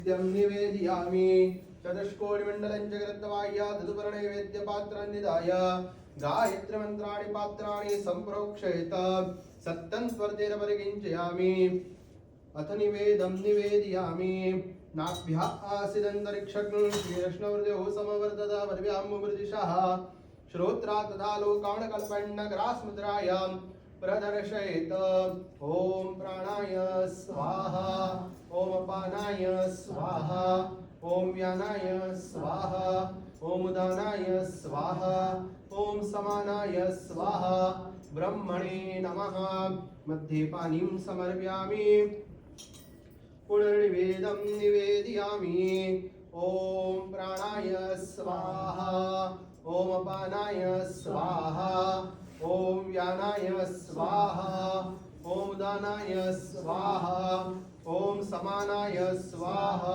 नित्यं निवेदयामि चतुष्कोटिमण्डलं च कृत्वाय तदुपरिनैवेद्यपात्राणि निधाय गायत्रीमन्त्राणि पात्राणि सम्प्रोक्षयेत सत्तं स्वर्तेन परिकिञ्चयामि अथ निवेदं निवेदयामि नाभ्या आसीदन्तरिक्षग्ं श्रीकृष्णवृद्योः समवर्तत वर्व्यामुमृदिशः श्रोत्रा तथा लोकाणकल्पण्डग्रास्मुद्रायां प्रदर्शयेत ॐ प्राणाय स्वाहा ॐ अपानाय स्वाहा ॐ व्यानाय स्वाहा ॐ उदानाय स्वाहा ॐ समानाय स्वाहा ब्रह्मणे नमः मध्ये पानीं समर्पयामि पुनर्निवेदं निवेदयामि ॐ प्राणाय स्वाहा ॐ अपानाय स्वाहा ॐ व्यानाय स्वाहा ॐ उदानाय स्वाहा ॐ समानाय स्वाहा।